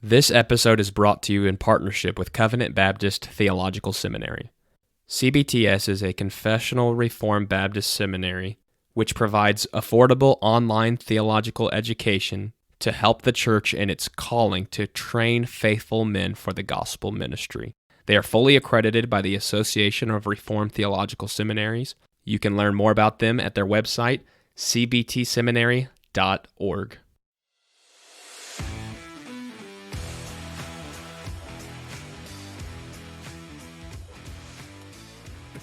This episode is brought to you in partnership with Covenant Baptist Theological Seminary. CBTS is a confessional Reformed Baptist seminary which provides affordable online theological education to help the church in its calling to train faithful men for the gospel ministry. They are fully accredited by the Association of Reformed Theological Seminaries. You can learn more about them at their website, cbtseminary.org.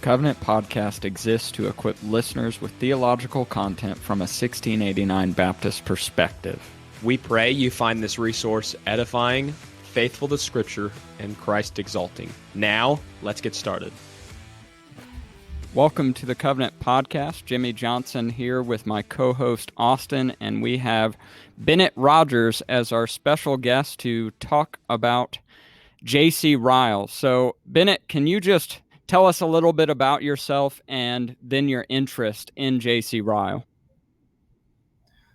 Covenant Podcast exists to equip listeners with theological content from a 1689 Baptist perspective. We pray you find this resource edifying, faithful to Scripture, and Christ exalting. Now, let's get started. Welcome to the Covenant Podcast. Jimmy Johnson here with my co-host Austin, and we have Bennett Rogers as our special guest to talk about J C Ryle. So, Bennett, can you just tell us a little bit about yourself and then your interest in J C Ryle?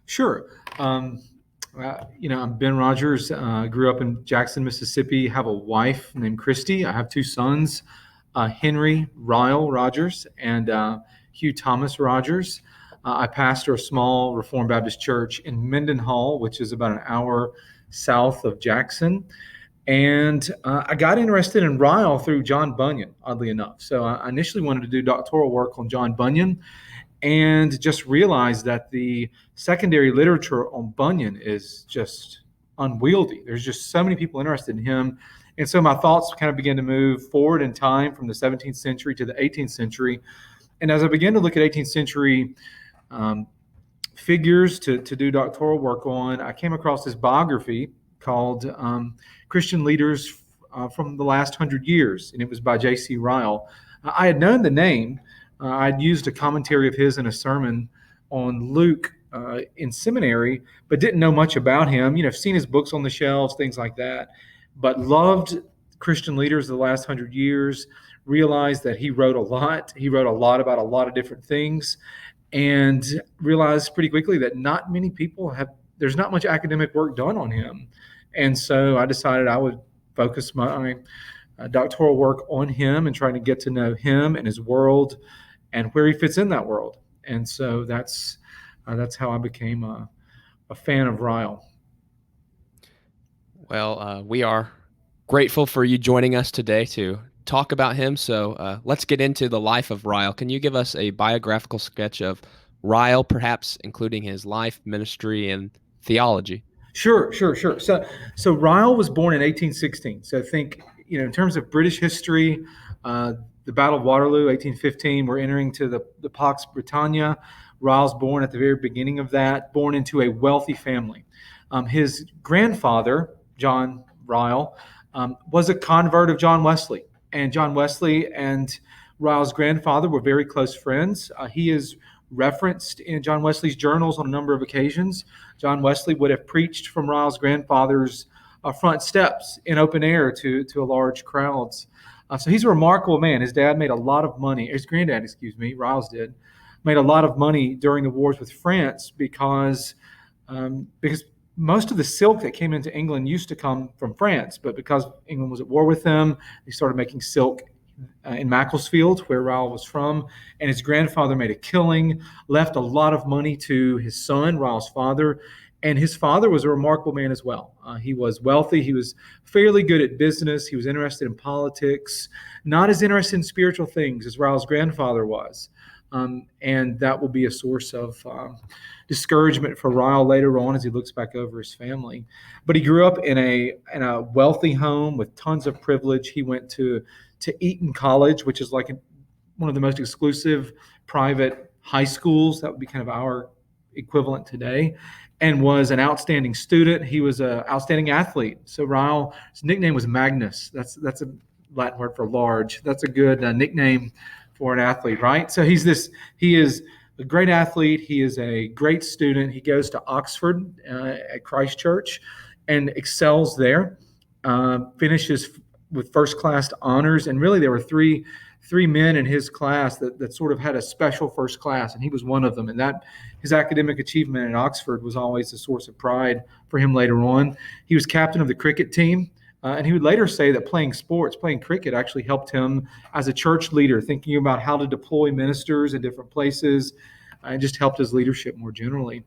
Sure. I'm Ben Rogers. Grew up in Jackson, Mississippi. Have a wife named Christy. I have two sons, Henry Ryle Rogers and Hugh Thomas Rogers. I pastor a small Reformed Baptist church in Mendenhall, which is about an hour south of Jackson. And I got interested in Ryle through John Bunyan, oddly enough. So I initially wanted to do doctoral work on John Bunyan and just realized that the secondary literature on Bunyan is just unwieldy. There's just so many people interested in him. And so my thoughts kind of began to move forward in time from the 17th century to the 18th century. And as I began to look at 18th century figures to do doctoral work on, I came across this biography called Christian Leaders from the Last 100 Years, and it was by J C Ryle. I had known the name. I'd used a commentary of his in a sermon on Luke in seminary, but didn't know much about him. I've seen his books on the shelves, things like that, but loved Christian leaders of the last 100 years, realized that he wrote a lot. He wrote a lot about a lot of different things, and realized pretty quickly that not many people there's not much academic work done on him. And so I decided I would focus my doctoral work on him and trying to get to know him and his world and where he fits in that world. And so that's how I became a fan of Ryle. Well, we are grateful for you joining us today to talk about him. So let's get into the life of Ryle. Can you give us a biographical sketch of Ryle, perhaps including his life, ministry, and theology? Sure. So Ryle was born in 1816. So think, in terms of British history, the Battle of Waterloo, 1815, we're entering to the Pax Britannia. Ryle's born at the very beginning of that, born into a wealthy family. His grandfather, John Ryle, was a convert of John Wesley. And John Wesley and Ryle's grandfather were very close friends. He is referenced in John Wesley's journals on a number of occasions. John Wesley would have preached from Ryle's grandfather's front steps in open air to large crowds. So he's a remarkable man. His dad made a lot of money. His granddad, Ryles did, made a lot of money during the wars with France because most of the silk that came into England used to come from France. But because England was at war with them, they started making silk in Macclesfield, where Ryle was from, and his grandfather made a killing, left a lot of money to his son, Ryle's father, and his father was a remarkable man as well. He was wealthy. He was fairly good at business. He was interested in politics, not as interested in spiritual things as Ryle's grandfather was. And that will be a source of discouragement for Ryle later on as he looks back over his family. But he grew up in a wealthy home with tons of privilege. He went to Eton College, which is like one of the most exclusive private high schools. That would be kind of our equivalent today, and was an outstanding student. He was an outstanding athlete. So Ryle's nickname was Magnus. That's a Latin word for large. That's a good nickname for an athlete, right? So he is a great athlete. He is a great student. He goes to Oxford at Christ Church and excels there, finishes with first-class honors. And really there were three three men in his class that sort of had a special first class, and he was one of them. And that his academic achievement at Oxford was always a source of pride for him later on. He was captain of the cricket team. And he would later say that playing cricket, actually helped him as a church leader, thinking about how to deploy ministers in different places, and just helped his leadership more generally.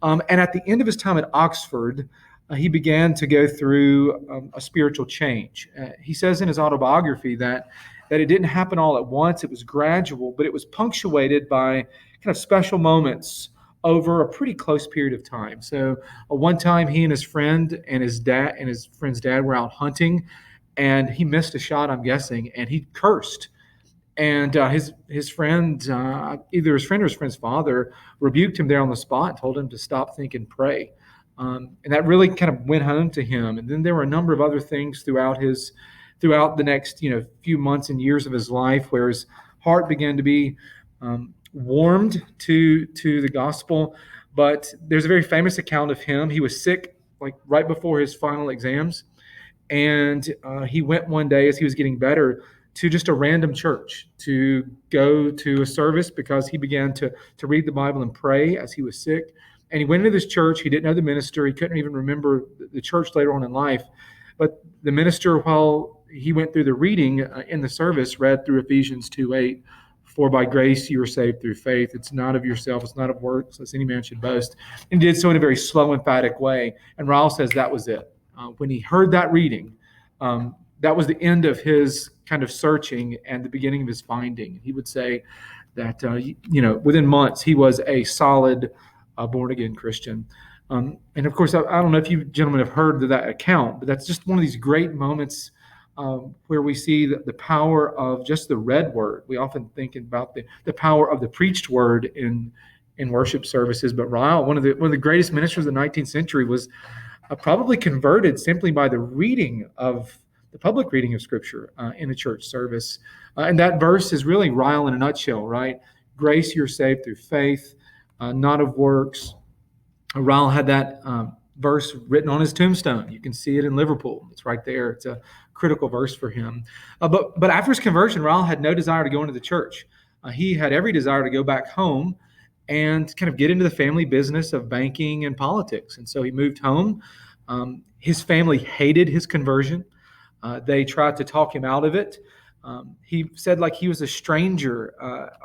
And at the end of his time at Oxford, he began to go through a spiritual change. He says in his autobiography that it didn't happen all at once. It was gradual, but it was punctuated by kind of special moments over a pretty close period of time. So one time he and his friend and his friend's dad were out hunting, and he missed a shot, I'm guessing, and he cursed. And his friend, either his friend or his friend's father, rebuked him there on the spot and told him to stop, think, and pray. And that really kind of went home to him. And then there were a number of other things throughout the next few months and years of his life, where his heart began to be warmed to the gospel. But there's a very famous account of him. He was sick like right before his final exams, and he went one day as he was getting better to just a random church to go to a service, because he began to read the Bible and pray as he was sick. And he went into this church. He didn't know the minister. He couldn't even remember the church later on in life. But the minister, while he went through the reading in the service, read through Ephesians 2:8, "For by grace you are saved through faith. It's not of yourself. It's not of works, lest any man should boast." And he did so in a very slow, emphatic way. And Ryles says that was it. When he heard that reading, that was the end of his kind of searching and the beginning of his finding. He would say that, within months, he was a solid born-again Christian. And of course, I don't know if you gentlemen have heard of that account, but that's just one of these great moments where we see the power of just the read word. We often think about the power of the preached word in worship services, but Ryle, one of the greatest ministers of the 19th century, was probably converted simply by the public reading of Scripture in a church service. And that verse is really Ryle in a nutshell, right? Grace, you're saved through faith, not of works. Ryle had that verse written on his tombstone. You can see it in Liverpool. It's right there. It's a critical verse for him. But after his conversion, Ryle had no desire to go into the church. He had every desire to go back home and kind of get into the family business of banking and politics. And so he moved home. His family hated his conversion. They tried to talk him out of it. He said like he was a stranger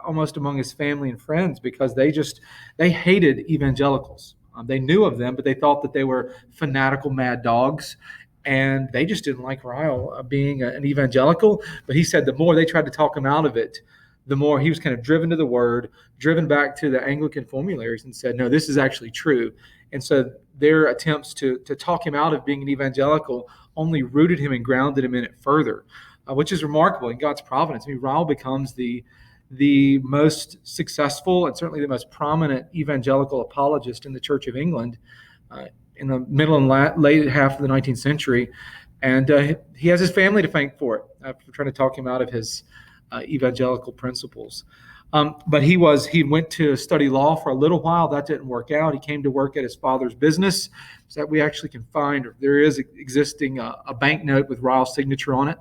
almost among his family and friends, because they hated evangelicals. They knew of them, but they thought that they were fanatical mad dogs, and they just didn't like Ryle being an evangelical. But he said the more they tried to talk him out of it, the more he was kind of driven to the Word, driven back to the Anglican formularies, and said, no, this is actually true. And so their attempts to talk him out of being an evangelical only rooted him and grounded him in it further, which is remarkable in God's providence. I mean, Ryle becomes the most successful and certainly the most prominent evangelical apologist in the Church of England in the middle and late half of the 19th century. And he has his family to thank for it, for trying to talk him out of his evangelical principles. But he went to study law for a little while. That didn't work out. He came to work at his father's business, so that we actually can find, there is existing a banknote with Ryle's signature on it.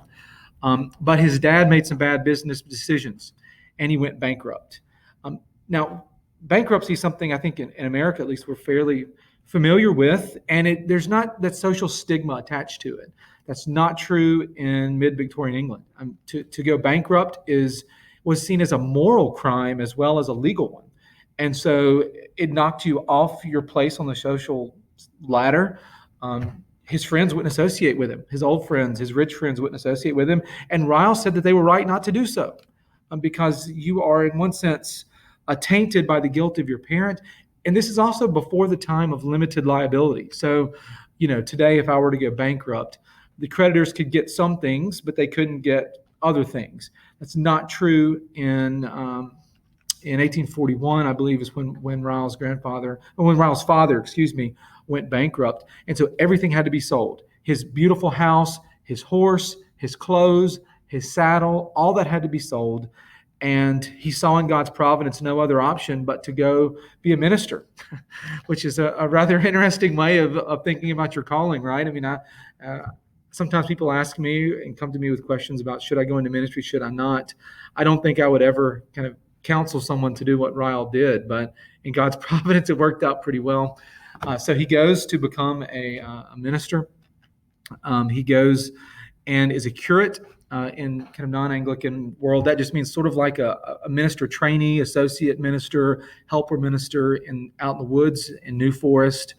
But his dad made some bad business decisions, and he went bankrupt. Now, bankruptcy is something I think in America, at least, we're fairly familiar with, and there's not that social stigma attached to it. That's not true in mid-Victorian England. To go bankrupt was seen as a moral crime as well as a legal one. And so it knocked you off your place on the social ladder. His friends wouldn't associate with him. His old friends, his rich friends wouldn't associate with him. And Ryle said that they were right not to do so, because you are, in one sense, tainted by the guilt of your parent. And this is also before the time of limited liability. So, today, if I were to go bankrupt, the creditors could get some things, but they couldn't get other things. That's not true in 1841, I believe, is when Ryle's father, went bankrupt. And so everything had to be sold. His beautiful house, his horse, his clothes, his saddle, all that had to be sold. And he saw in God's providence no other option but to go be a minister, which is a rather interesting way of thinking about your calling, right? I mean, Sometimes people ask me and come to me with questions about, should I go into ministry? Should I not? I don't think I would ever kind of counsel someone to do what Ryle did, but in God's providence, it worked out pretty well. So he goes to become a minister. He goes and is a curate in kind of non-Anglican world. That just means sort of like a minister trainee, associate minister, helper minister out in the woods in New Forest.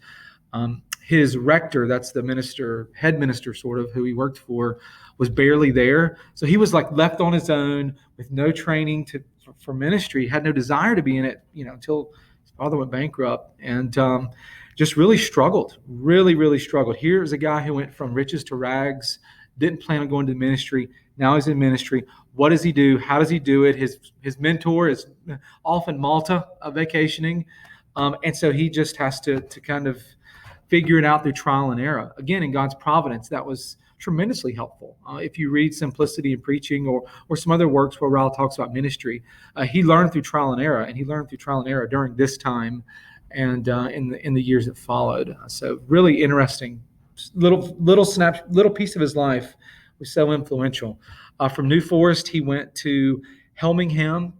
His rector, that's the minister, head minister sort of, who he worked for, was barely there. So he was like left on his own with no training for ministry, had no desire to be in it, until his father went bankrupt, and just really struggled, really struggled. Here's a guy who went from riches to rags, didn't plan on going to the ministry. Now he's in ministry. What does he do? How does he do it? His mentor is off in Malta vacationing. And so he just has to kind of figure it out through trial and error. Again, in God's providence, that was tremendously helpful. If you read Simplicity in Preaching or some other works where Ryle talks about ministry, he learned through trial and error, and he learned through trial and error during this time and in the years that followed. So really interesting. Little piece of his life was so influential. From New Forest, he went to Helmingham,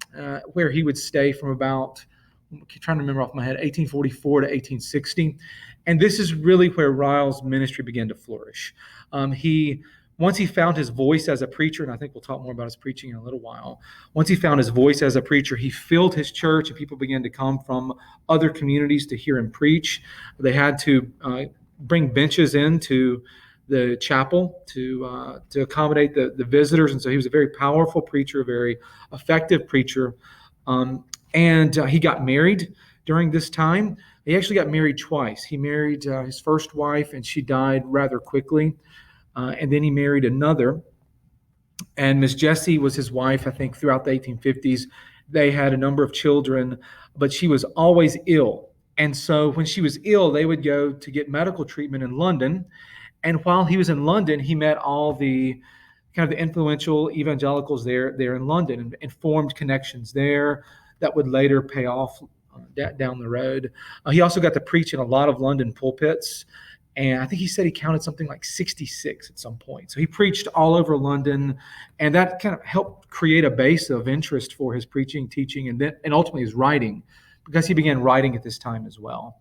where he would stay from about, I'm trying to remember off my head, 1844 to 1860. And this is really where Ryle's ministry began to flourish. Once he found his voice as a preacher, and I think we'll talk more about his preaching in a little while. Once he found his voice as a preacher, he filled his church, and people began to come from other communities to hear him preach. They had to bring benches into the chapel to accommodate the visitors, and so he was a very powerful preacher, a very effective preacher. And he got married during this time. He actually got married twice. He married his first wife, and she died rather quickly. And then he married another. And Miss Jessie was his wife, I think, throughout the 1850s. They had a number of children, but she was always ill. And so when she was ill, they would go to get medical treatment in London. And while he was in London, he met all the kind of the influential evangelicals there in London, and formed connections there that would later pay off down the road. He also got to preach in a lot of London pulpits, and I think he said he counted something like 66 at some point. So he preached all over London, and that kind of helped create a base of interest for his preaching, teaching, and ultimately his writing, because he began writing at this time as well.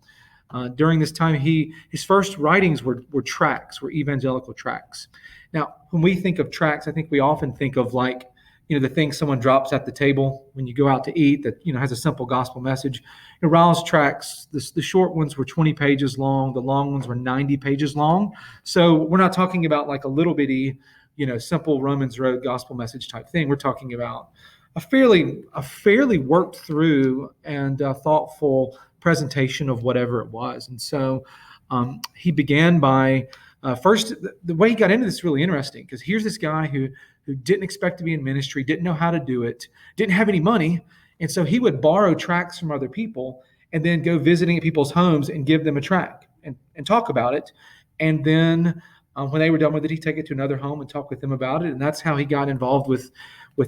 During this time, his first writings were tracts, were evangelical tracts. Now, when we think of tracts, I think we often think of like, the thing someone drops at the table when you go out to eat that, has a simple gospel message. Ryle's tracts, the short ones were 20 pages long. The long ones were 90 pages long. So we're not talking about like a little bitty, simple Romans Road gospel message type thing. We're talking about a fairly worked through and thoughtful presentation of whatever it was. And so he began by first, the way he got into this is really interesting, because here's this guy who didn't expect to be in ministry, didn't know how to do it, didn't have any money. And so he would borrow tracts from other people and then go visiting at people's homes and give them a tract and talk about it. And then when they were done with it, he'd take it to another home and talk with them about it. And that's how he got involved with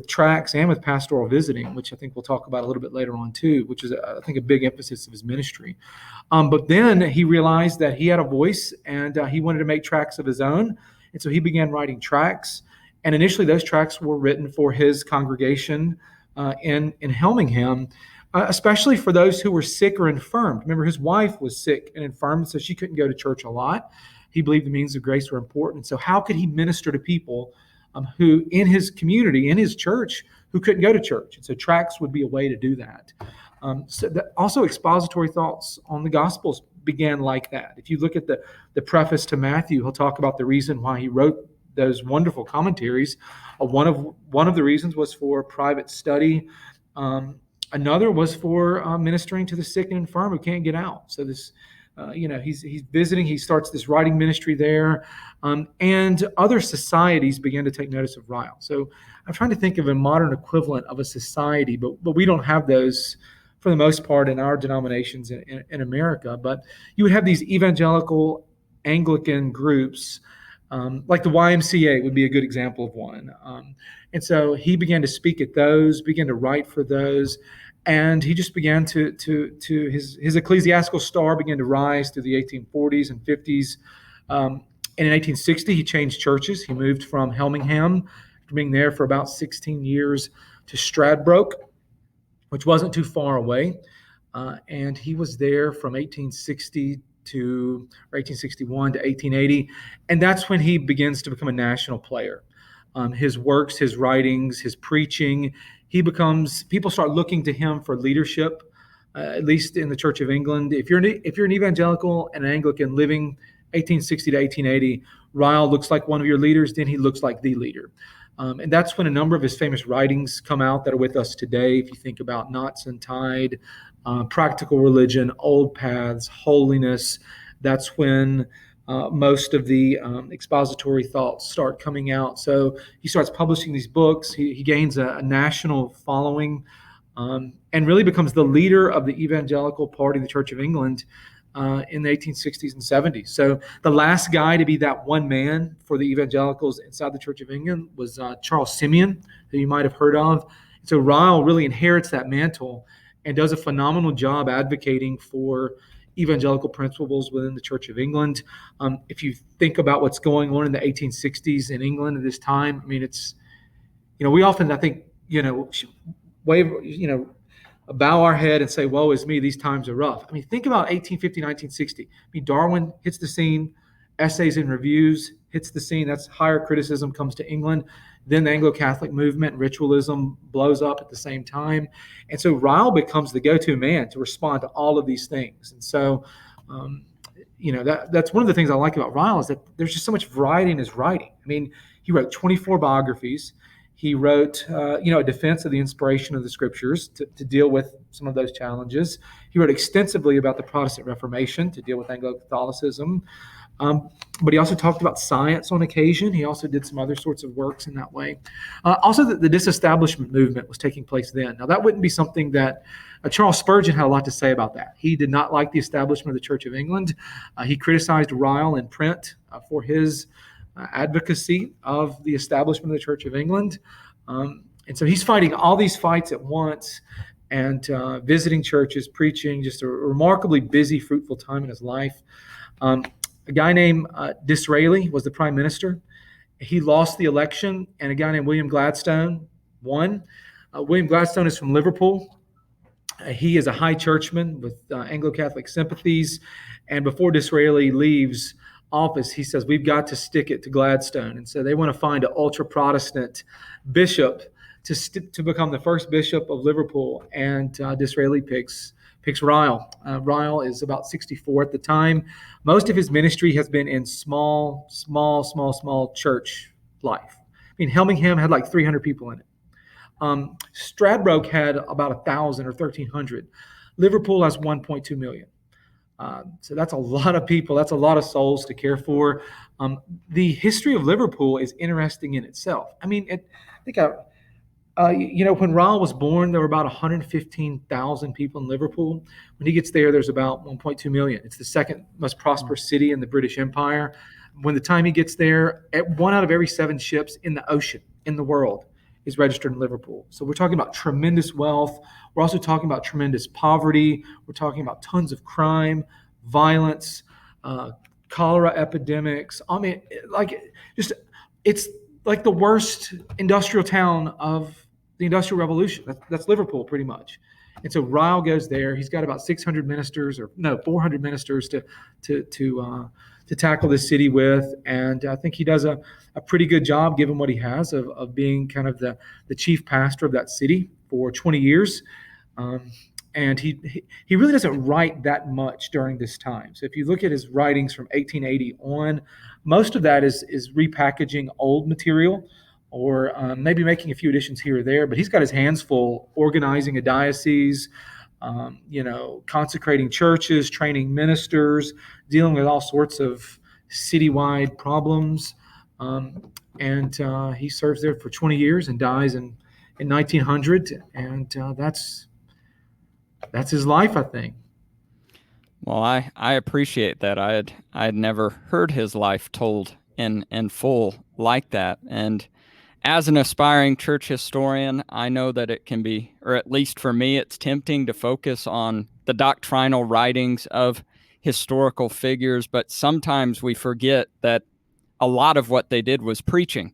tracts and with pastoral visiting, which I think we'll talk about a little bit later on too, which is, I think, a big emphasis of his ministry. But then he realized that he had a voice, and he wanted to make tracts of his own. And so he began writing tracts. And initially those tracts were written for his congregation in Helmingham, especially for those who were sick or infirmed. Remember, his wife was sick and infirmed, so she couldn't go to church a lot. He believed the means of grace were important. So how could he minister to people who in his community, in his church, who couldn't go to church? And so tracts would be a way to do that. Also expository thoughts on the Gospels began like that. If you look at the preface to Matthew, he'll talk about the reason why he wrote those wonderful commentaries. One of the reasons was for private study. Another was for ministering to the sick and infirm who can't get out. So this, he's visiting. He starts this writing ministry there, and other societies began to take notice of Ryle. So I'm trying to think of a modern equivalent of a society, but we don't have those for the most part in our denominations in America. But you would have these evangelical Anglican groups. Like the YMCA would be a good example of one. And so he began to speak at those, began to write for those, and he just began to his ecclesiastical star began to rise through the 1840s and 50s. And in 1860, he changed churches. He moved from Helmingham, after being there for about 16 years, to Stradbroke, which wasn't too far away. And he was there from 1860 to or 1861 to 1880, and that's when he begins to become a national player. His works, his writings, his preaching, people start looking to him for leadership, at least in the Church of England. If you're an evangelical and an Anglican living 1860 to 1880, Ryle looks like one of your leaders, then he looks like the leader. And that's when a number of his famous writings come out that are with us today. If you think about Knots and Tide, Practical Religion, Old Paths, Holiness, that's when most of the expository thoughts start coming out. So he starts publishing these books. He gains a national following, and really becomes the leader of the evangelical party of the Church of England in the 1860s and 70s. So the last guy to be that one man for the evangelicals inside the Church of England was Charles Simeon, who you might have heard of. So Ryle really inherits that mantle and does a phenomenal job advocating for evangelical principles within the Church of England. If you think about what's going on in the 1860s in England at this time, I mean, it's, we often, I think, bow our head and say, woe is me, these times are rough. I mean, think about 1850, 1960. I mean, Darwin hits the scene, Essays and Reviews hits the scene. That's higher criticism comes to England. Then the Anglo-Catholic movement, ritualism blows up at the same time. And so Ryle becomes the go-to man to respond to all of these things. And so, that's one of the things I like about Ryle is that there's just so much variety in his writing. I mean, he wrote 24 biographies. He wrote, a defense of the inspiration of the scriptures to deal with some of those challenges. He wrote extensively about the Protestant Reformation to deal with Anglo-Catholicism. But he also talked about science on occasion. He also did some other sorts of works in that way. Also, the disestablishment movement was taking place then. Now, that wouldn't be something that Charles Spurgeon had a lot to say about that. He did not like the establishment of the Church of England. He criticized Ryle in print for his advocacy of the establishment of the Church of England. And so he's fighting all these fights at once and visiting churches, preaching, just a remarkably busy, fruitful time in his life. A guy named Disraeli was the prime minister. He lost the election, and a guy named William Gladstone won. William Gladstone is from Liverpool. He is a high churchman with Anglo-Catholic sympathies. And before Disraeli leaves office, he says, we've got to stick it to Gladstone. And so they want to find an ultra-Protestant bishop to become the first bishop of Liverpool. And Disraeli picks Ryle. Ryle is about 64 at the time. Most of his ministry has been in small church life. I mean, Helmingham had like 300 people in it. Stradbroke had about 1,000 or 1,300. Liverpool has 1.2 million. So that's a lot of people. That's a lot of souls to care for. The history of Liverpool is interesting in itself. I mean, when Ryle was born, there were about 115,000 people in Liverpool. When he gets there, there's about 1.2 million. It's the second most prosperous city in the British Empire. When the time he gets there, 1 out of every 7 ships in the ocean, in the world, is registered in Liverpool. So we're talking about tremendous wealth. We're also talking about tremendous poverty. We're talking about tons of crime, violence, cholera epidemics. I mean, it's like the worst industrial town of the Industrial Revolution. That's Liverpool, pretty much. And so Ryle goes there. He's got about 400 ministers to tackle this city with, and I think he does a pretty good job, given what he has, of being kind of the chief pastor of that city for 20 years. And he really doesn't write that much during this time. So if you look at his writings from 1880 on, most of that is repackaging old material, or maybe making a few additions here or there. But he's got his hands full organizing a diocese, consecrating churches, training ministers, dealing with all sorts of citywide problems. And he serves there for 20 years and dies in 1900. And that's his life, I think. Well, I appreciate that. I had never heard his life told in full like that. And as an aspiring church historian, I know that it can be, or at least for me, it's tempting to focus on the doctrinal writings of historical figures, but sometimes we forget that a lot of what they did was preaching.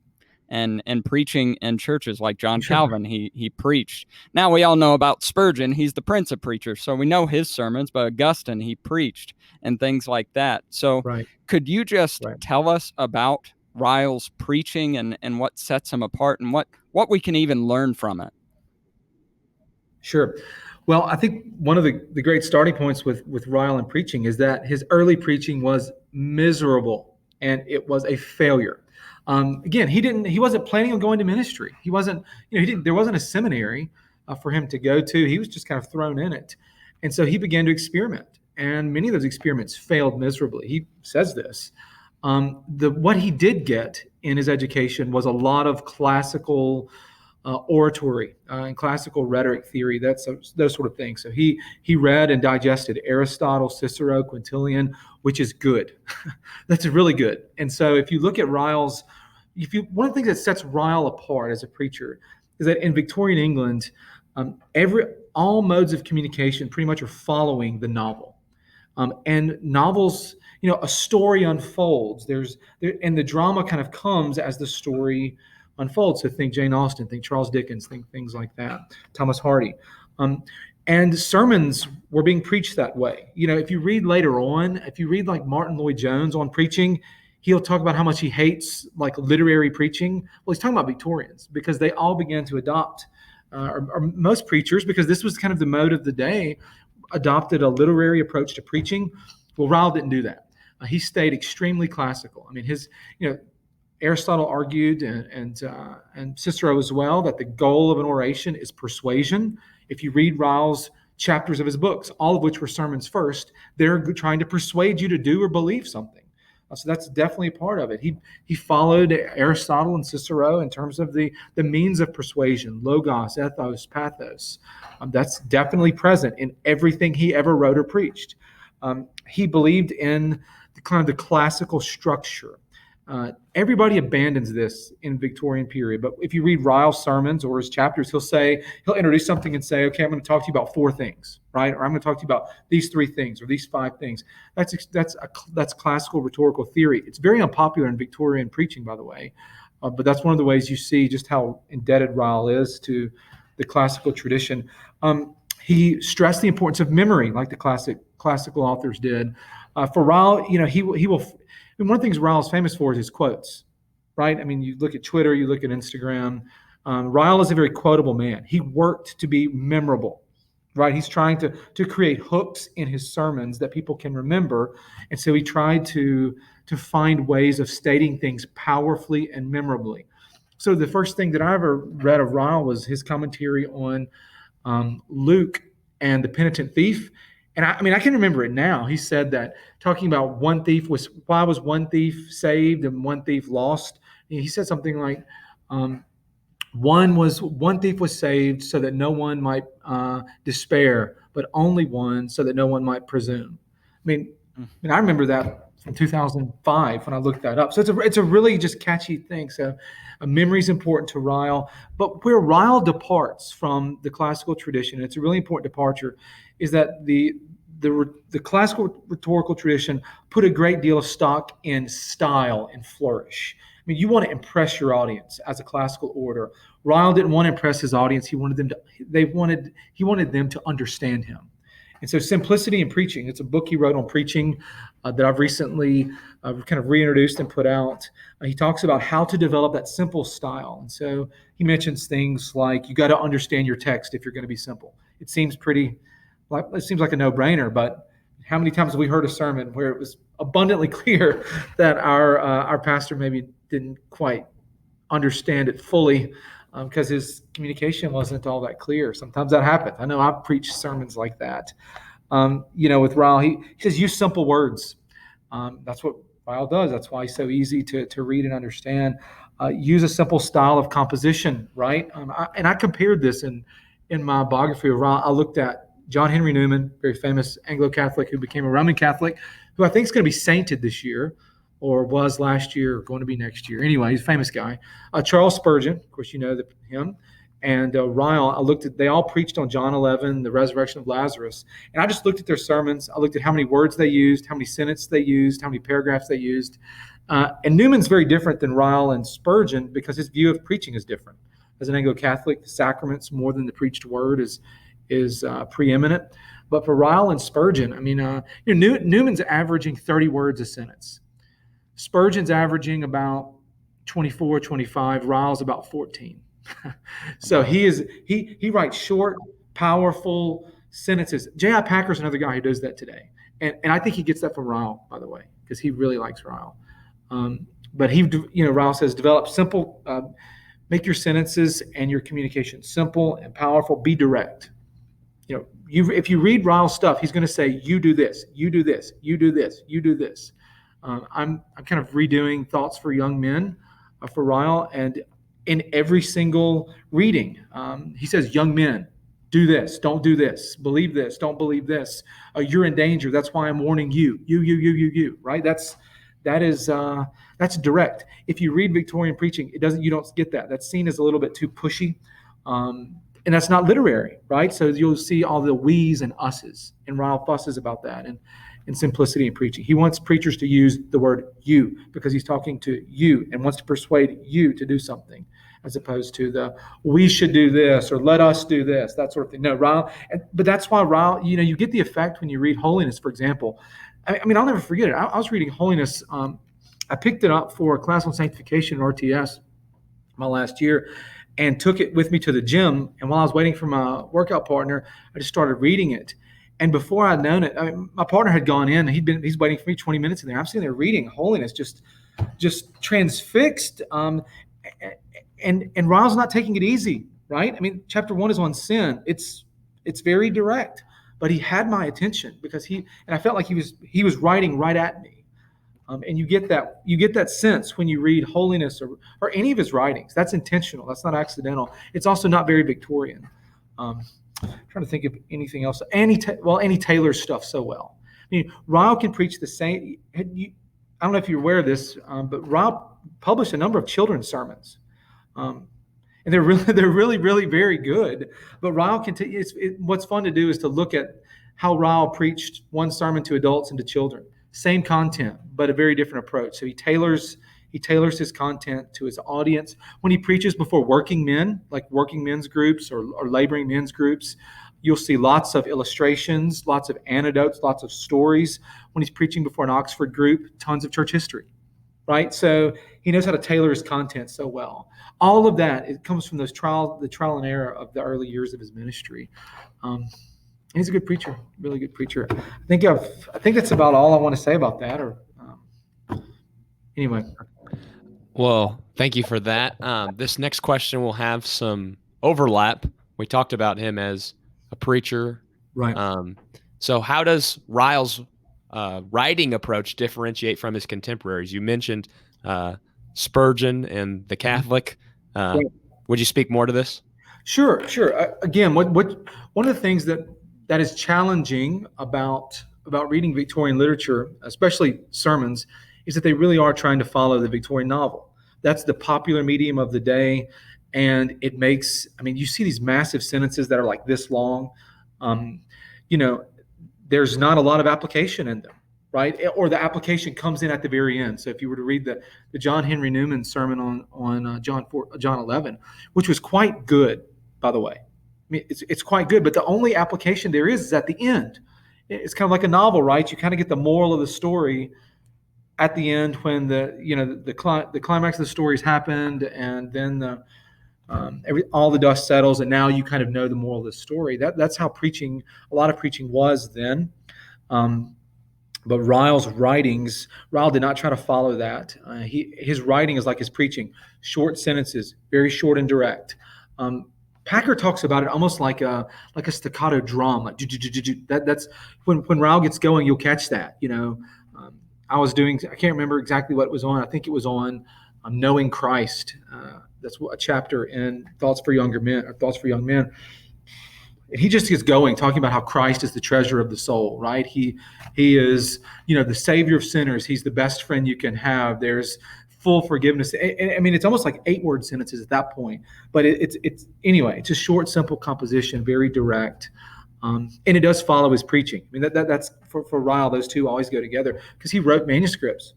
And preaching in churches like John Calvin, he preached. Now we all know about Spurgeon. He's the prince of preachers, so we know his sermons, but Augustine, he preached and things like that. So could you just tell us about Ryle's preaching and what sets him apart and what we can even learn from it? Sure. Well, I think one of the great starting points with Ryle and preaching is that his early preaching was miserable and it was a failure. Again, he wasn't planning on going to ministry. He wasn't, there wasn't a seminary for him to go to. He was just kind of thrown in it. And so he began to experiment. And many of those experiments failed miserably. He says this. What he did get in his education was a lot of classical oratory and classical rhetoric theory, those sort of things. So he read and digested Aristotle, Cicero, Quintilian, which is good. That's really good. And so if you look at Ryle's, one of the things that sets Ryle apart as a preacher is that in Victorian England, all modes of communication pretty much are following the novel. And novels, a story unfolds. And the drama kind of comes as the story unfolds. So think Jane Austen, think Charles Dickens, think things like that, Thomas Hardy. And sermons were being preached that way. If you read later on, if you read like Martin Lloyd-Jones on preaching, he'll talk about how much he hates like literary preaching. Well, he's talking about Victorians because they all began to adopt, or most preachers, because this was kind of the mode of the day, adopted a literary approach to preaching. Well, Ryle didn't do that. He stayed extremely classical. I mean, Aristotle argued, and Cicero as well, that the goal of an oration is persuasion. If you read Ryle's chapters of his books, all of which were sermons first, they're trying to persuade you to do or believe something. So that's definitely a part of it. He followed Aristotle and Cicero in terms of the means of persuasion, logos, ethos, pathos. That's definitely present in everything he ever wrote or preached. He believed in the classical structure. Everybody abandons this in the Victorian period, but if you read Ryle's sermons or his chapters, he'll introduce something and say, okay, I'm going to talk to you about 4 things, right? Or I'm going to talk to you about these 3 things or these 5 things. That's classical rhetorical theory. It's very unpopular in Victorian preaching, by the way, but that's one of the ways you see just how indebted Ryle is to the classical tradition. He stressed the importance of memory, like the classical authors did. For Ryle, he will. And one of the things Ryle is famous for is his quotes, right? I mean, you look at Twitter, you look at Instagram. Ryle is a very quotable man. He worked to be memorable, right? He's trying to create hooks in his sermons that people can remember. And so he tried to find ways of stating things powerfully and memorably. So the first thing that I ever read of Ryle was his commentary on Luke and the penitent thief. And I can remember it now. He said that talking about why was one thief saved and one thief lost? He said something like, one thief was saved so that no one might despair, but only one so that no one might presume. I remember that from 2005 when I looked that up. So it's a really just catchy thing. So memory is important to Ryle. But where Ryle departs from the classical tradition, it's a really important departure, is that the classical rhetorical tradition put a great deal of stock in style and flourish. I mean, you want to impress your audience as a classical orator. Ryle didn't want to impress his audience. He wanted them to understand him. And so Simplicity in Preaching, it's a book he wrote on preaching that I've recently kind of reintroduced and put out. He talks about how to develop that simple style. And so he mentions things like you got to understand your text if you're going to be simple. It seems like a no-brainer, but how many times have we heard a sermon where it was abundantly clear that our pastor maybe didn't quite understand it fully because his communication wasn't all that clear? Sometimes that happens. I know I've preached sermons like that. With Ryle, he says use simple words. That's what Ryle does. That's why he's so easy to read and understand. Use a simple style of composition, right? I compared this in my biography of Ryle. I looked at John Henry Newman, very famous Anglo-Catholic who became a Roman Catholic, who I think is going to be sainted this year, or was last year, or going to be next year. Anyway, he's a famous guy. Charles Spurgeon, of course, you know him. And Ryle, they all preached on John 11, the resurrection of Lazarus. And I just looked at their sermons. I looked at how many words they used, how many sentences they used, how many paragraphs they used. And Newman's very different than Ryle and Spurgeon because his view of preaching is different. As an Anglo-Catholic, the sacraments more than the preached word is preeminent. But for Ryle and Spurgeon, Newman's averaging 30 words a sentence. Spurgeon's averaging about 24, 25. Ryle's about 14. So he writes short, powerful sentences. J.I. Packer's another guy who does that today. And I think he gets that from Ryle, by the way, because he really likes Ryle. But Ryle says, develop simple, make your sentences and your communication simple and powerful, be direct. If you read Ryle's stuff, he's going to say, you do this, you do this, you do this, you do this. I'm kind of redoing Thoughts for Young Men for Ryle, and in every single reading, he says, young men, do this, don't do this, believe this, don't believe this. You're in danger. That's why I'm warning you. You. Right? That's direct. If you read Victorian preaching, you don't get that. That's seen as a little bit too pushy. And that's not literary, right? So you'll see all the we's and us's, and Ryle fusses about that and simplicity in preaching. He wants preachers to use the word you because he's talking to you and wants to persuade you to do something, as opposed to the we should do this or let us do this, that sort of thing. No, Ryle, but that's why Ryle, you get the effect when you read Holiness, for example. I'll never forget it. I was reading Holiness. I picked it up for a class on sanctification in RTS my last year, and took it with me to the gym. And while I was waiting for my workout partner, I just started reading it. And before I'd known it, my partner had gone in. He's waiting for me 20 minutes in there. I'm sitting there reading Holiness, just transfixed. And Ryle's not taking it easy, right? Chapter 1 is on sin. It's very direct, but he had my attention because I felt like he was writing right at me. And you get that sense when you read Holiness or any of his writings. That's intentional. That's not accidental. It's also not very Victorian. I'm trying to think of anything else. Annie Taylor's stuff so well. Ryle can preach the same. I don't know if you're aware of this, but Ryle published a number of children's sermons, and they're really very good. But Ryle can. What's fun to do is to look at how Ryle preached one sermon to adults and to children. Same content, but a very different approach. So he tailors his content to his audience. When he preaches before working men, like working men's groups or laboring men's groups, you'll see lots of illustrations, lots of anecdotes, lots of stories. When he's preaching before an Oxford group, tons of church history, right? So he knows how to tailor his content so well. All of that, it comes from the trial and error of the early years of his ministry. He's a good preacher, really good preacher. I think that's about all I want to say about that. Anyway. Well, thank you for that. This next question will have some overlap. We talked about him as a preacher, right? So how does Ryle's writing approach differentiate from his contemporaries? You mentioned Spurgeon and the Catholic. Right. Would you speak more to this? Sure. Again, one of the things that is challenging about reading Victorian literature, especially sermons, is that they really are trying to follow the Victorian novel. That's the popular medium of the day, and it makes. You see these massive sentences that are like this long. There's not a lot of application in them, right? Or the application comes in at the very end. So if you were to read the John Henry Newman sermon on John 11, which was quite good, by the way. It's quite good, but the only application there is at the end. It's kind of like a novel, right? You kind of get the moral of the story at the end when the climax of the story has happened, and then all the dust settles, and now you kind of know the moral of the story. That's how a lot of preaching was then. But Ryle's writings, Ryle did not try to follow that. His writing is like his preaching, short sentences, very short and direct. Packer talks about it almost like a staccato drum. Like that's when Ryle gets going, you'll catch that. I can't remember exactly what it was on. I think it was on Knowing Christ. That's a chapter in Thoughts for Young Men. And he just gets going, talking about how Christ is the treasure of the soul, right? He is, the Savior of sinners. He's the best friend you can have. There's full forgiveness. It's almost like 8-word sentences at that point. But it's a short, simple composition, very direct. And it does follow his preaching. That's for Ryle, those two always go together because he wrote manuscripts.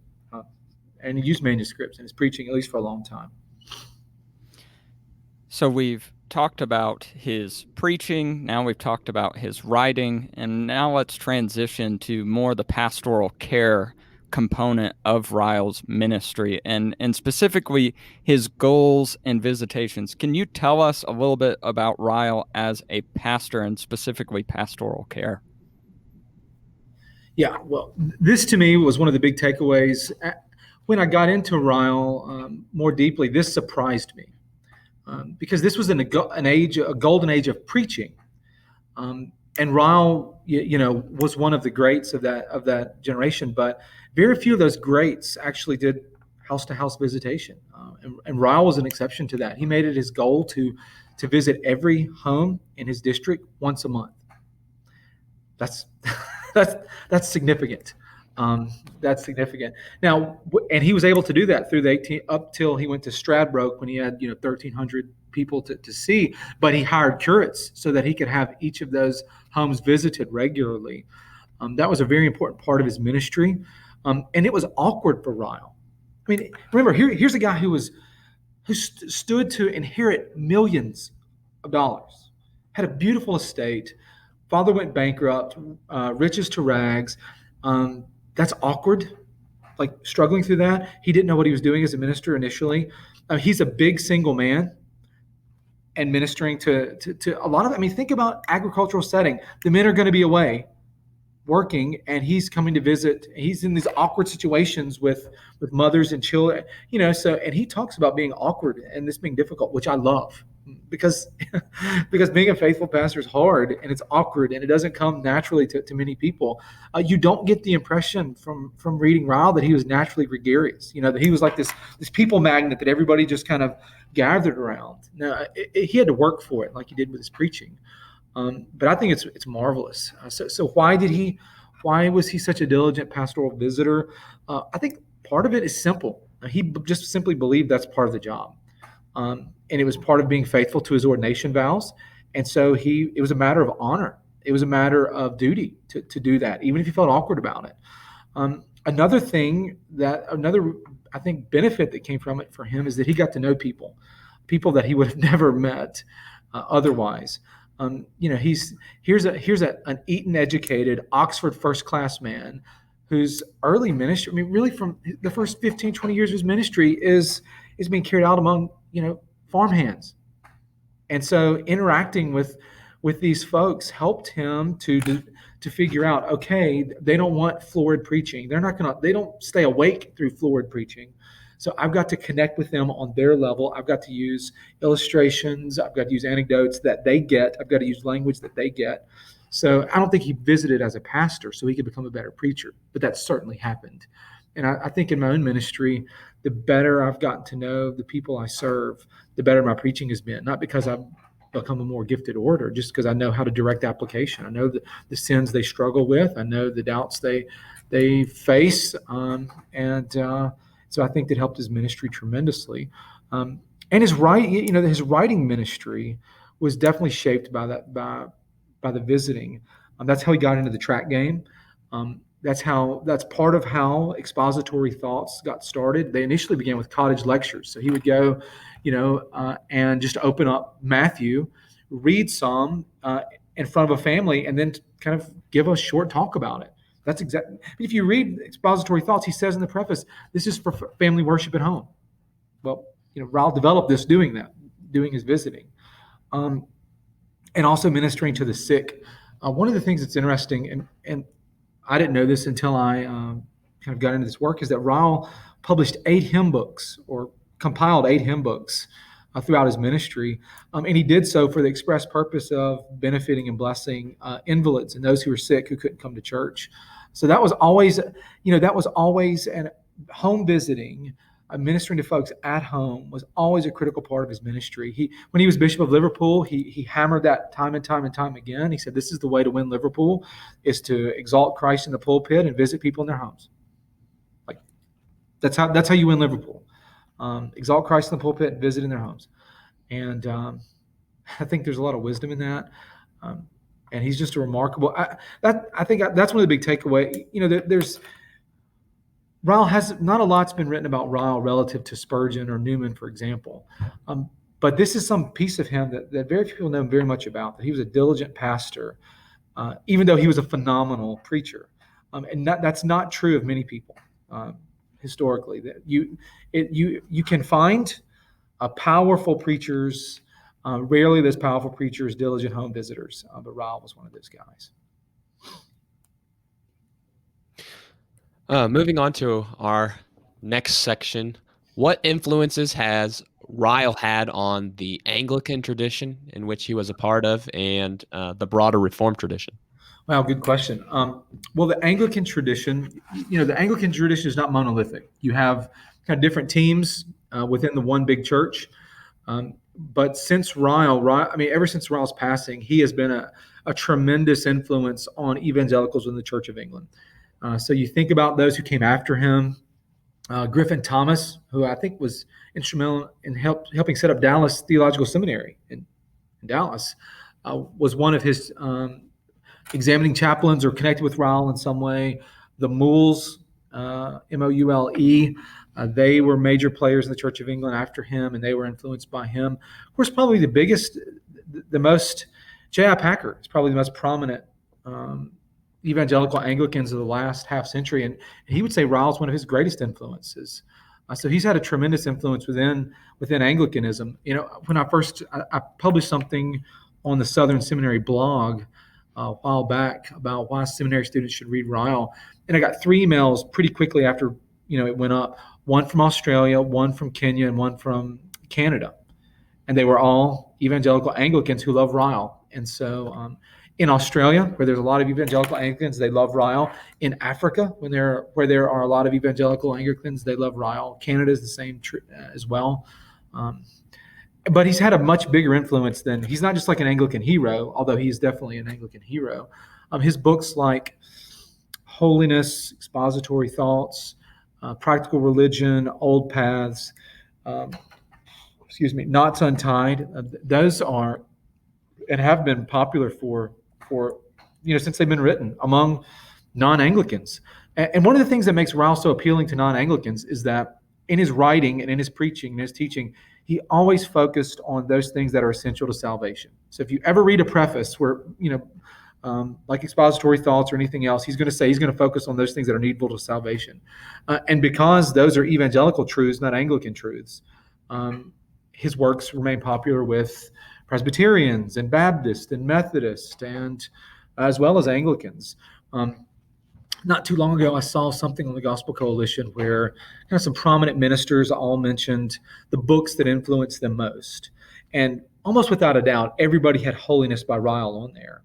and he used manuscripts in his preaching, at least for a long time. So we've talked about his preaching, now we've talked about his writing, and now let's transition to more the pastoral care component of Ryle's ministry and specifically his goals and visitations. Can you tell us a little bit about Ryle as a pastor and specifically pastoral care? Yeah, well, this to me was one of the big takeaways. When I got into Ryle more deeply, this surprised me. Because this was a golden age of preaching, and Ryle, was one of the greats of that generation. But very few of those greats actually did house-to-house visitation, and Ryle was an exception to that. He made it his goal to visit every home in his district once a month. That's that's significant. That's significant. Now, and he was able to do that through up till he went to Stradbroke when he had 1,300 people to see. But he hired curates so that he could have each of those homes visited regularly. That was a very important part of his ministry, and it was awkward for Ryle. I mean, remember, here's a guy who stood to inherit millions of dollars, had a beautiful estate. Father went bankrupt, riches to rags. That's awkward, like struggling through that. He didn't know what he was doing as a minister initially. He's a big single man and ministering to a lot of, think about agricultural setting. The men are going to be away working, and he's coming to visit. He's in these awkward situations with mothers and children, and he talks about being awkward and this being difficult, which I love. Because being a faithful pastor is hard and it's awkward and it doesn't come naturally to many people. You don't get the impression from reading Ryle that he was naturally gregarious, that he was like this people magnet that everybody just kind of gathered around. No, he had to work for it like he did with his preaching. But I think it's marvelous. So why was he such a diligent pastoral visitor? I think part of it is simple. He just simply believed that's part of the job. And it was part of being faithful to his ordination vows. And so it was a matter of honor. It was a matter of duty to do that, even if he felt awkward about it. Another, I think, benefit that came from it for him is that he got to know people that he would have never met otherwise. Here's an Eton-educated, Oxford first-class man whose early ministry, really from the first 15, 20 years of his ministry is being carried out among, farmhands. And so interacting with these folks helped him to figure out, okay, they don't want florid preaching. They don't stay awake through florid preaching. So I've got to connect with them on their level. I've got to use illustrations. I've got to use anecdotes that they get. I've got to use language that they get. So I don't think he visited as a pastor so he could become a better preacher, but that certainly happened. And I think in my own ministry, the better I've gotten to know the people I serve, the better my preaching has been. Not because I've become a more gifted orator, just because I know how to direct application. I know the sins they struggle with. I know the doubts they face. So I think that helped his ministry tremendously. And his writing ministry was definitely shaped by the visiting. That's how he got into the tract game. That's part of how expository thoughts got started. They initially began with cottage lectures. So he would go, and just open up Matthew, read some in front of a family, and then kind of give a short talk about it. That's exactly. If you read expository thoughts, he says in the preface, this is for family worship at home. Well, Ryle developed this doing his visiting, and also ministering to the sick. One of the things that's interesting, and I didn't know this until I kind of got into this work, is that Ryle published 8 hymn books, or compiled 8 hymn books throughout his ministry, and he did so for the express purpose of benefiting and blessing invalids and those who were sick who couldn't come to church. So that was always, and home visiting, ministering to folks at home was always a critical part of his ministry. When he was Bishop of Liverpool, he hammered that time and time and time again. He said, this is the way to win Liverpool, is to exalt Christ in the pulpit and visit people in their homes. Like that's how you win Liverpool. Exalt Christ in the pulpit and visit in their homes. And I think there's a lot of wisdom in that. And he's just a remarkable. I think that's one of the big takeaways. Ryle has not a lot's been written about Ryle relative to Spurgeon or Newman, for example. But this is some piece of him that very few people know very much about, that he was a diligent pastor, even though he was a phenomenal preacher. And that's not true of many people historically. That you can find powerful preachers, rarely those powerful preachers, diligent home visitors, but Ryle was one of those guys. Moving on to our next section, what influences has Ryle had on the Anglican tradition in which he was a part of and the broader Reformed tradition? Wow, good question. Well, the Anglican tradition, the Anglican tradition is not monolithic. You have kind of different teams within the one big church. But since ever since Ryle's passing, he has been a tremendous influence on evangelicals in the Church of England. So you think about those who came after him. Griffin Thomas, who I think was instrumental in helping set up Dallas Theological Seminary in Dallas, was one of his examining chaplains or connected with Ryle in some way. The Moule, Moule, they were major players in the Church of England after him, and they were influenced by him. Of course, probably the biggest, the most, J.I. Packer is probably the most prominent evangelical Anglicans of the last half century, and he would say Ryle's one of his greatest influences. So he's had a tremendous influence within Anglicanism. When I published something on the Southern Seminary blog a while back about why seminary students should read Ryle, and I got 3 emails pretty quickly after it went up. One from Australia, one from Kenya, and one from Canada, and they were all evangelical Anglicans who love Ryle. And so in Australia, where there's a lot of evangelical Anglicans, they love Ryle. In Africa, where there are a lot of evangelical Anglicans, they love Ryle. Canada is the same as well. But he's had a much bigger influence than, he's not just like an Anglican hero, although he's definitely an Anglican hero. His books like Holiness, Expository Thoughts, Practical Religion, Old Paths, Knots Untied, those are and have been popular for since they've been written among non-Anglicans. And one of the things that makes Ryle so appealing to non-Anglicans is that in his writing and in his preaching and his teaching, he always focused on those things that are essential to salvation. So if you ever read a preface where, like Expository Thoughts or anything else, he's going to focus on those things that are needful to salvation. And because those are evangelical truths, not Anglican truths, his works remain popular with Presbyterians and Baptists and Methodists, and as well as Anglicans. Not too long ago, I saw something on the Gospel Coalition where some prominent ministers all mentioned the books that influenced them most. And almost without a doubt, everybody had Holiness by Ryle on there.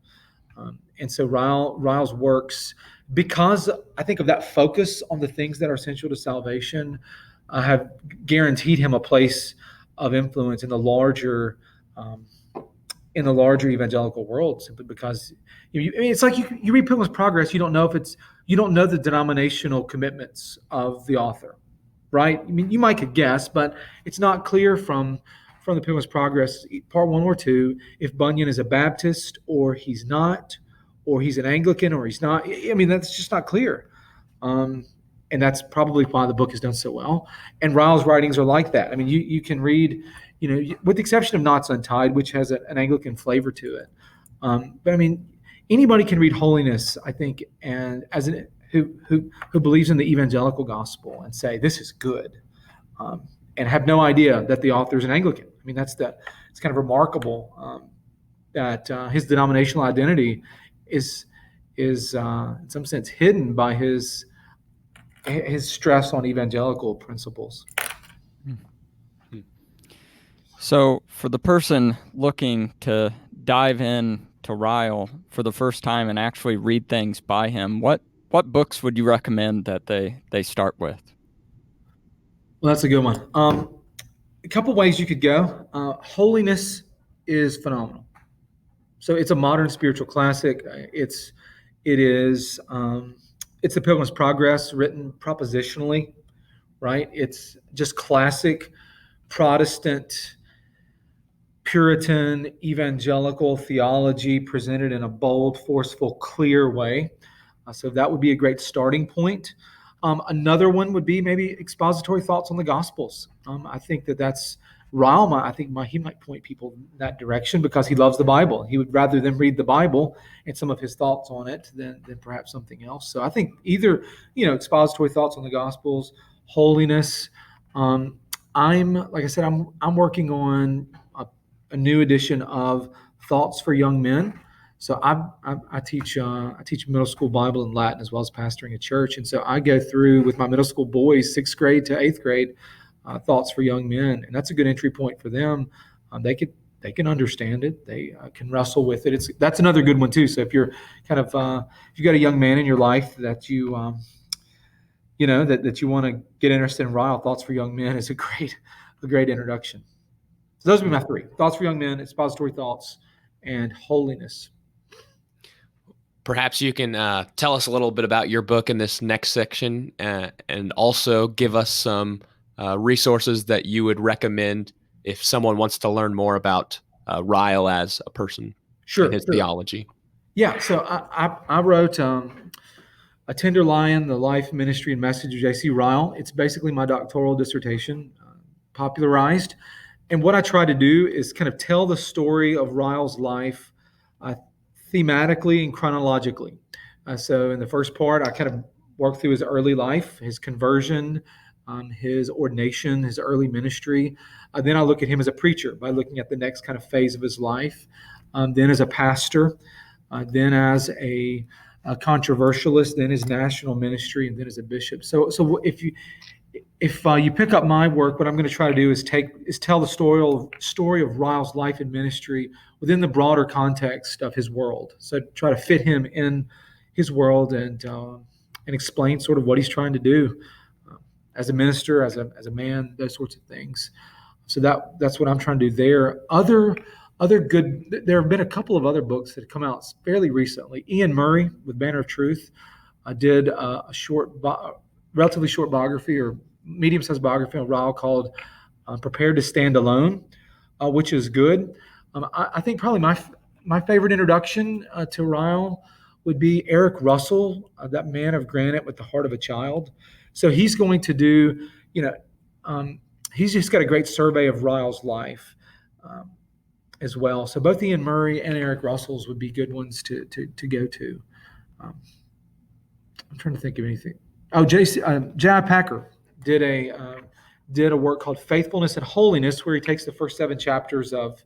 And so Ryle's works, because I think of that focus on the things that are essential to salvation, have guaranteed him a place of influence in the larger evangelical world, simply because it's like you read Pilgrim's Progress, you don't know the denominational commitments of the author, right? I mean, you might could guess, but it's not clear from the Pilgrim's Progress, part 1 or 2, if Bunyan is a Baptist or he's not, or he's an Anglican or he's not. I mean, that's just not clear. And that's probably why the book has done so well. And Ryle's writings are like that. I mean, you can read, with the exception of Knots Untied, which has an Anglican flavor to it. But I mean, anybody can read Holiness, I think, and who believes in the evangelical gospel and say this is good, and have no idea that the author is an Anglican. I mean, it's kind of remarkable that his denominational identity is in some sense hidden by his stress on evangelical principles. So for the person looking to dive in to Ryle for the first time and actually read things by him, what books would you recommend that they start with? Well, that's a good one. A couple ways you could go. Holiness is phenomenal. So it's a modern spiritual classic. It's the Pilgrim's Progress written propositionally, right? It's just classic Protestant, Puritan, evangelical theology presented in a bold, forceful, clear way. So that would be a great starting point. Another one would be maybe expository thoughts on the Gospels. I think that's Ryle. He might point people in that direction because he loves the Bible. He would rather them read the Bible and some of his thoughts on it than perhaps something else. So I think either expository thoughts on the Gospels, holiness. Like I said, I'm working on a new edition of Thoughts for Young Men. So I teach middle school Bible and Latin as well as pastoring a church, and so I go through with my middle school boys, 6th grade to 8th grade, Thoughts for Young Men, and that's a good entry point for them. They can understand it, they can wrestle with it. That's another good one too. So if you're kind of if you got a young man in your life that you that you want to get interested in, Ryle, Thoughts for Young Men is a great introduction. So those would be my 3: Thoughts for Young Men, expository thoughts, and holiness. Perhaps you can tell us a little bit about your book in this next section, and also give us some resources that you would recommend if someone wants to learn more about Ryle as a person and his theology. Yeah, so I wrote A Tender Lion, The Life, Ministry, and Message of J C Ryle. It's basically my doctoral dissertation, popularized. And what I try to do is kind of tell the story of Ryle's life thematically and chronologically. So in the first part, I kind of work through his early life, his conversion, his ordination, his early ministry. Then I look at him as a preacher by looking at the next kind of phase of his life. Then as a pastor, then as a controversialist, then his national ministry, and then as a bishop. So if you pick up my work, what I'm going to try to do is tell the story of Ryle's life and ministry within the broader context of his world. So try to fit him in his world and explain sort of what he's trying to do as a minister, as a man, those sorts of things. So that's what I'm trying to do there. There have been a couple of other books that have come out fairly recently. Ian Murray with Banner of Truth did a relatively short biography or medium-sized biography on Ryle called Prepared to Stand Alone, which is good. I think probably my favorite introduction to Ryle would be Eric Russell, that man of granite with the heart of a child. So he's going to do, he's just got a great survey of Ryle's life as well. So both Ian Murray and Eric Russell's would be good ones to go to. I'm trying to think of anything. Oh, J.I. Packer did a work called Faithfulness and Holiness, where he takes the first 7 chapters of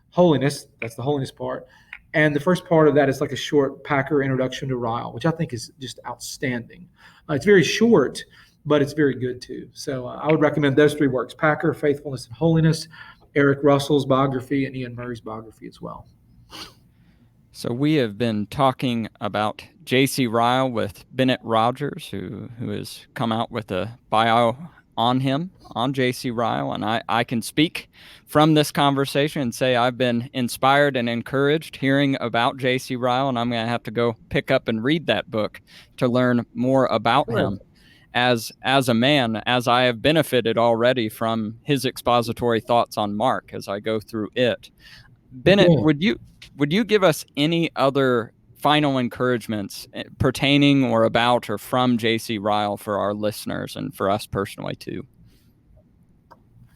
holiness. That's the holiness part. And the first part of that is like a short Packer introduction to Ryle, which I think is just outstanding. It's very short, but it's very good too. So I would recommend those 3 works: Packer, Faithfulness and Holiness, Eric Russell's biography, and Ian Murray's biography as well. So we have been talking about J C Ryle with Bennett Rogers, who has come out with a bio on him, on J C Ryle. And I can speak from this conversation and say I've been inspired and encouraged hearing about J C Ryle, and I'm going to have to go pick up and read that book to learn more about him as a man, as I have benefited already from his expository thoughts on Mark as I go through it. Bennett, would you give us any other final encouragements pertaining or about or from J C Ryle for our listeners and for us personally too?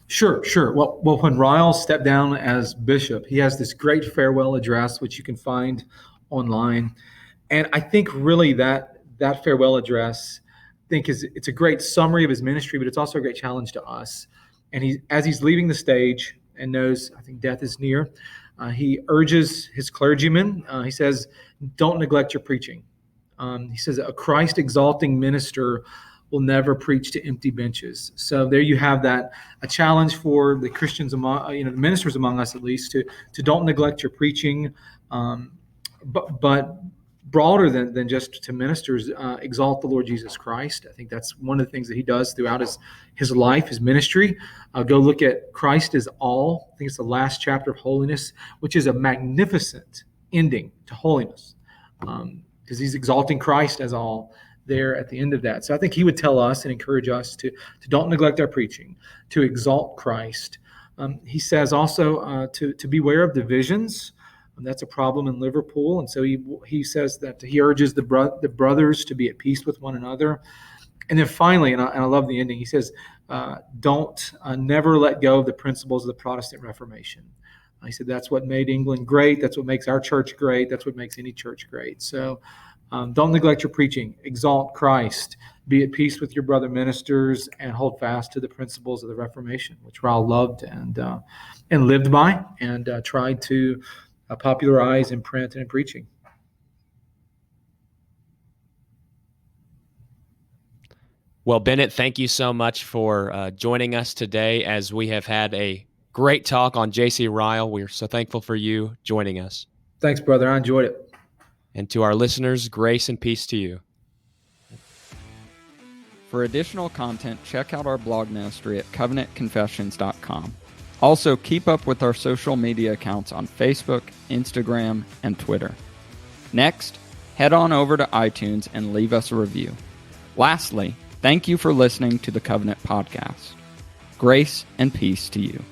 Sure. Well, when Ryle stepped down as bishop, he has this great farewell address, which you can find online. And I think really that farewell address, it's a great summary of his ministry, but it's also a great challenge to us. And as he's leaving the stage and knows, I think, death is near, he urges his clergymen. He says, don't neglect your preaching. He says a Christ-exalting minister will never preach to empty benches. So there you have a challenge for the Christians among, the ministers among us at least, to don't neglect your preaching, but broader than just to ministers, exalt the Lord Jesus Christ. I think that's one of the things that he does throughout his life, his ministry. Go look at Christ is All. I think it's the last chapter of Holiness, which is a magnificent ending to holiness, because he's exalting Christ as all there at the end of that. So I think he would tell us and encourage us to don't neglect our preaching, to exalt Christ. He says also to beware of divisions. That's a problem in Liverpool. And so he says that he urges the brothers to be at peace with one another. And then finally, and I love the ending, he says, don't never let go of the principles of the Protestant Reformation. He said that's what made England great. That's what makes our church great. That's what makes any church great. So don't neglect your preaching. Exalt Christ. Be at peace with your brother ministers, and hold fast to the principles of the Reformation, which Ryle loved and lived by, and tried to popularize in print and in preaching. Well, Bennett, thank you so much for joining us today, as we have had a great talk on J C Ryle. We're so thankful for you joining us. Thanks, brother. I enjoyed it. And to our listeners, grace and peace to you. For additional content, check out our blog ministry at covenantconfessions.com. Also, keep up with our social media accounts on Facebook, Instagram, and Twitter. Next, head on over to iTunes and leave us a review. Lastly, thank you for listening to the Covenant Podcast. Grace and peace to you.